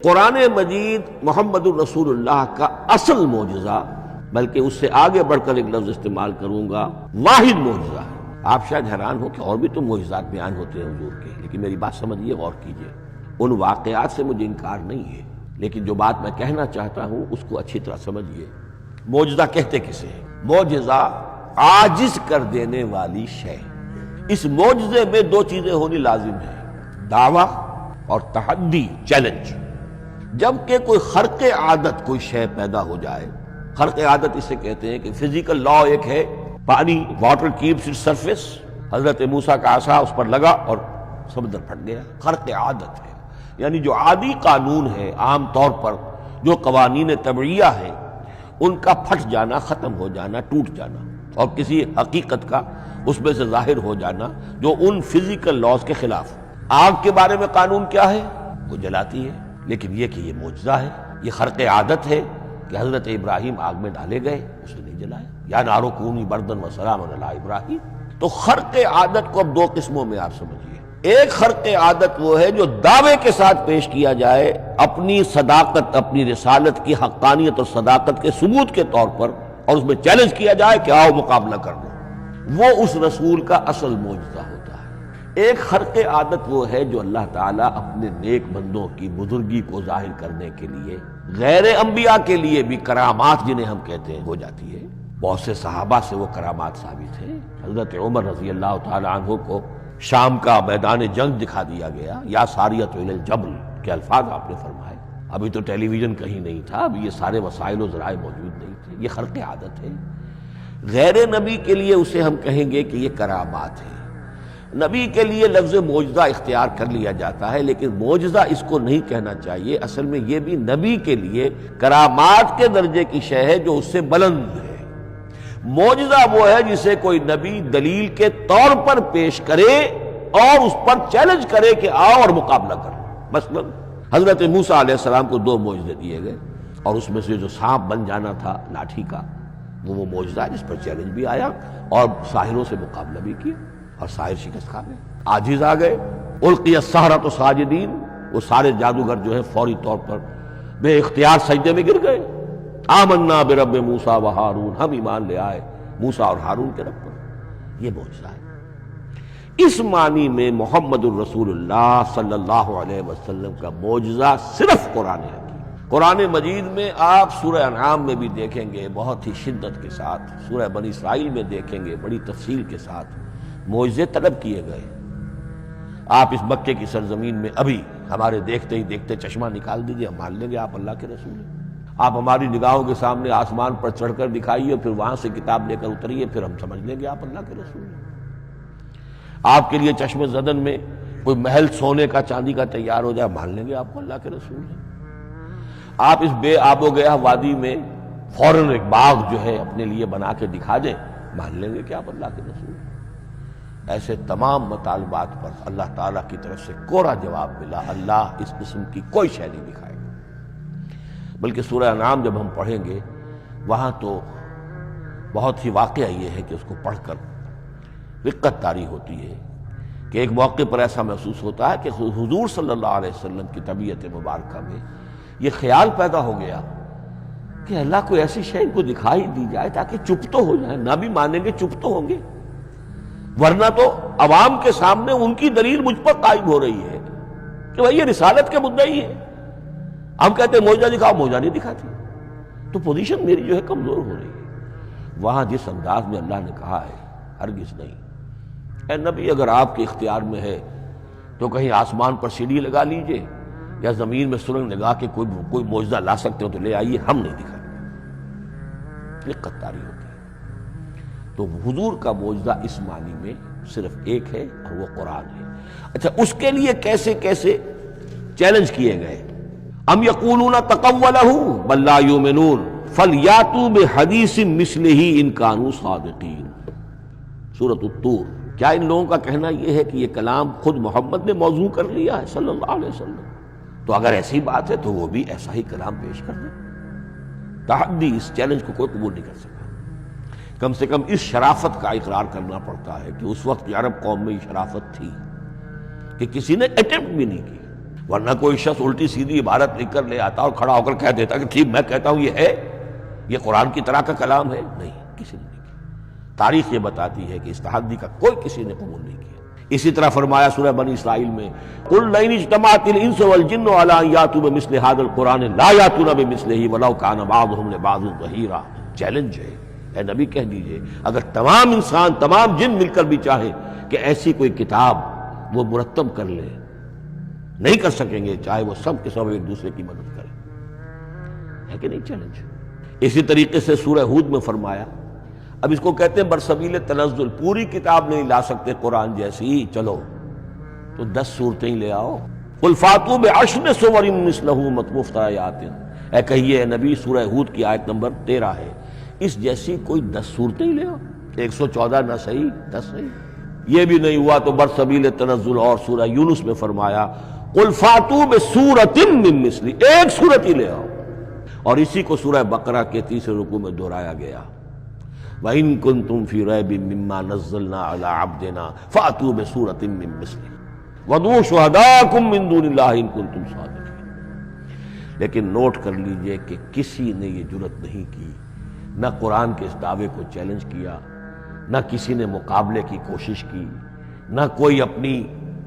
قرآن مجید محمد الرسول اللہ کا اصل معجزہ، بلکہ اس سے آگے بڑھ کر ایک لفظ استعمال کروں گا، واحد معجزہ ہے۔ آپ شاید حیران ہو کہ اور بھی تو معجزات بیان ہوتے ہیں حضور کے، لیکن میری بات سمجھیے، غور کیجیے۔ ان واقعات سے مجھے انکار نہیں ہے، لیکن جو بات میں کہنا چاہتا ہوں اس کو اچھی طرح سمجھیے۔ معجزہ کہتے کسے ہیں؟ معجزہ عاجز کر دینے والی شے۔ اس معجزے میں دو چیزیں ہونی لازم ہیں، دعویٰ اور تحدی، چیلنج۔ جبکہ کوئی خرق عادت کوئی شے پیدا ہو جائے، خرق عادت اسے کہتے ہیں کہ فزیکل لا ایک ہے، پانی، واٹر کیپس اٹس سرفیس، حضرت موسیٰ کا عصا اس پر لگا اور سمندر پھٹ گیا، خرق عادت ہے۔ یعنی جو عادی قانون ہے، عام طور پر جو قوانین طبعیہ ہے، ان کا پھٹ جانا، ختم ہو جانا، ٹوٹ جانا، اور کسی حقیقت کا اس میں سے ظاہر ہو جانا جو ان فزیکل لاز کے خلاف۔ آگ کے بارے میں قانون کیا ہے؟ وہ جلاتی ہے، لیکن یہ کہ یہ معجزہ ہے، یہ خرق عادت ہے کہ حضرت ابراہیم آگ میں ڈالے گئے، اسے نہیں جلایا، یا نارو کونی بردن و سلام علی ابراہیم۔ تو خرق عادت کو اب دو قسموں میں آپ سمجھیے۔ ایک خرق عادت وہ ہے جو دعوے کے ساتھ پیش کیا جائے، اپنی صداقت، اپنی رسالت کی حقانیت اور صداقت کے ثبوت کے طور پر، اور اس میں چیلنج کیا جائے کہ آؤ مقابلہ کر لو، وہ اس رسول کا اصل معجزہ ہوتا ہے۔ ایک خرق عادت وہ ہے جو اللہ تعالیٰ اپنے نیک بندوں کی بزرگی کو ظاہر کرنے کے لیے، غیر انبیاء کے لیے بھی کرامات جنہیں ہم کہتے ہیں ہو جاتی ہے۔ بہت سے صحابہ سے وہ کرامات ثابت ہیں۔ حضرت عمر رضی اللہ تعالیٰ عنہ کو شام کا میدان جنگ دکھا دیا گیا، یا ساریۃ الی الجبل کے الفاظ آپ نے فرمائے۔ ابھی تو ٹیلی ویژن کہیں نہیں تھا، ابھی یہ سارے وسائل و ذرائع موجود نہیں تھے، یہ خرق عادت ہے۔ غیر نبی کے لیے اسے ہم کہیں گے کہ یہ کرامات ہے۔ نبی کے لیے لفظ معجزہ اختیار کر لیا جاتا ہے، لیکن معجزہ اس کو نہیں کہنا چاہیے، اصل میں یہ بھی نبی کے لیے کرامات کے درجے کی شے ہے جو اس سے بلند ہے۔ معجزہ وہ ہے جسے کوئی نبی دلیل کے طور پر پیش کرے اور اس پر چیلنج کرے کہ آؤ اور مقابلہ کرو۔ مثلا حضرت موسیٰ علیہ السلام کو دو معجزے دیے گئے، اور اس میں سے جو سانپ بن جانا تھا لاٹھی کا، وہ معجزہ ہے جس پر چیلنج بھی آیا اور ساحروں سے مقابلہ بھی کیا، اور ساحر شکست کھا گئے، عاجز آ گئے۔ القی السحرۃ ساجدین، وہ سارے جادوگر جو ہیں فوری طور پر بے اختیار سجدے میں گر گئے۔ آمنا برب موسیٰ و ہارون، ہم ایمان لے آئے موسیٰ اور ہارون کے رب پر۔ یہ معجزہ ہے۔ اس معنی میں محمد الرسول اللہ صلی اللہ علیہ وسلم کا معجزہ صرف قرآن ہے۔ قرآن مجید میں آپ سورہ انعام میں بھی دیکھیں گے بہت ہی شدت کے ساتھ، سورہ بنی اسرائیل میں دیکھیں گے بڑی تفصیل کے ساتھ معجزے طلب کیے گئے۔ آپ اس مکے کی سرزمین میں ابھی ہمارے دیکھتے ہی دیکھتے چشمہ نکال دیجئے، ہم مان لیں گے آپ اللہ کے رسول ہیں۔ آپ ہماری نگاہوں کے سامنے آسمان پر چڑھ کر دکھائیے، پھر وہاں سے کتاب لے کر اتریے، پھر ہم سمجھ لیں گے آپ اللہ کے رسول ہیں۔ آپ کے لیے چشم زدن میں کوئی محل سونے کا چاندی کا تیار ہو جائے، مان لیں گے آپ کو اللہ کے رسول ہیں۔ آپ اس بے آب و گیا وادی میں فوراً ایک باغ جو ہے اپنے لیے بنا کے دکھا دیں، مان لیں گے کہ آپ اللہ کے رسول ہیں۔ ایسے تمام مطالبات پر اللہ تعالیٰ کی طرف سے کوڑا جواب ملا، اللہ اس قسم کی کوئی شے نہیں دکھائے گا۔ بلکہ سورہ انعام جب ہم پڑھیں گے، وہاں تو بہت ہی واقعہ یہ ہے کہ اس کو پڑھ کر رقت طاری ہوتی ہے کہ ایک موقع پر ایسا محسوس ہوتا ہے کہ حضور صلی اللہ علیہ وسلم کی طبیعت مبارکہ میں یہ خیال پیدا ہو گیا کہ اللہ کو ایسی شے ان کو دکھائی دی جائے تاکہ چپ تو ہو جائے، نہ بھی مانیں گے چپ تو ہوں گے، ورنہ تو عوام کے سامنے ان کی دلیل مجھ پر قائم ہو رہی ہے کہ بھائی یہ رسالت کے مدعی ہے۔ ہم کہتے ہیں معجزہ دکھاؤ، معجزہ نہیں دکھاتی، تو پوزیشن میری جو ہے کمزور ہو رہی ہے۔ وہاں جس انداز میں اللہ نے کہا ہے، ہرگز نہیں، اے نبی اگر آپ کے اختیار میں ہے تو کہیں آسمان پر سیڑھی لگا لیجئے، یا زمین میں سرنگ لگا کے کوئی معجزہ لا سکتے ہو تو لے آئیے، ہم نہیں دکھائیں گے۔ رقت طاری ہوتی ہے۔ تو حضور کا معجزہ اس معنی میں صرف ایک ہے، اور وہ قرآن ہے۔ اچھا، اس کے لیے کیسے کیسے چیلنج کیے گئے؟ ام یقولون تقولہ بل لا یؤمنون فلیاتوا بحدیث مثلہ ان کانوا صادقین، سورۃ الطور۔ کیا ان لوگوں کا کہنا یہ ہے کہ یہ کلام خود محمد نے موضوع کر لیا ہے صلی اللہ علیہ وسلم؟ تو اگر ایسی بات ہے تو وہ بھی ایسا ہی کلام پیش کر دیں۔ تحدی، اس چیلنج کو کوئی قبول نہیں کر سکا۔ کم سے کم اس شرافت کا اقرار کرنا پڑتا ہے کہ اس وقت عرب قوم میں یہ شرافت تھی کہ کسی نے اٹیمپٹ بھی نہیں کی۔ ورنہ کوئی شخص الٹی سیدھی عبارت لکھ کر لے آتا اور کھڑا ہو کر کہہ دیتا کہ ٹھیک میں کہتا ہوں یہ ہے، یہ قرآن کی طرح کا کلام ہے. نہیں، کسی نے نہیں کیا. تاریخ یہ بتاتی ہے کہ اس تحدی کا کوئی کسی نے قبول نہیں کیا. اسی طرح فرمایا سورہ بنی اسرائیل میں قُلْ لَئِنِ اجْتَمَعَتِ الْإِنسُ وَالْجِنُّ عَلَىٰ أَن يَأْتُوا بِمِثْلِ هَٰذَا الْقُرْآنِ لَا يَأْتُونَ بِمِثْلِهِ وَلَوْ كَانَ بَعْضُهُمْ لِبَعْضٍ ظَهِيرًا. چیلنج ہے، اے نبی کہہ دیجئے اگر تمام انسان تمام جن مل کر بھی چاہے کہ ایسی کوئی کتاب وہ مرتب کر لے، نہیں کر سکیں گے، چاہے وہ سب کے سب ایک دوسرے کی مدد کریں. ہے کہ نہیں چیلنج؟ اسی طریقے سے سورہ ہود میں فرمایا، اب اس کو کہتے ہیں برسبیل تنزل، پوری کتاب نہیں لا سکتے قرآن جیسی، چلو تو 10 صورتیں ہی لے آؤ. قُلْ فَاتُوا بِعَشْرِ سُوَرٍ مِثْلَهُ مُفْتَرَيَاتٍ. اے کہیے نبی، سورہ ہود کی آیت نمبر 13 ہے، اس جیسی کوئی 10 صورتیں ہی لے آؤ. 114 نہ صحیح 10 صحیح. یہ بھی نہیں ہوا تو برسبیل تنزل اور سورہ یونس میں فرمایا قُلْ فَاتُوا بِسُورَةٍ مِّن مِثْلِهِ، ایک سورت ہی لے آؤ. اور اسی کو سورہ بقرہ کے 3 رکوع میں دہرایا گیا، وَإِن كُنتُمْ فِي رَيْبٍ مِّمَّا نَزَّلْنَا عَلَىٰ عَبْدِنَا فَأْتُوا بِسُورَةٍ مِّن مِّثْلِهِ وَادْعُوا شُهَدَاءَكُم مِّن دُونِ اللَّهِ إِن كُنتُمْ صَادِقِينَ. لیکن نوٹ کر لیجئے کہ کسی نے یہ جرأت نہیں کی، نہ قرآن کے اس دعوے کو چیلنج کیا، نہ کسی نے مقابلے کی کوشش کی، نہ کوئی اپنی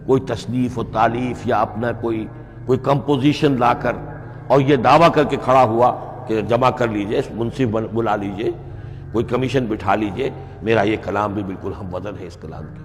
کوئی تصنیف و تالیف یا اپنا کوئی کمپوزیشن لا کر اور یہ دعویٰ کر کے کھڑا ہوا کہ جمع کر لیجئے، منصف بلا لیجئے، کوئی کمیشن بٹھا لیجئے، میرا یہ کلام بھی بالکل ہم وزن ہے اس کلام کے.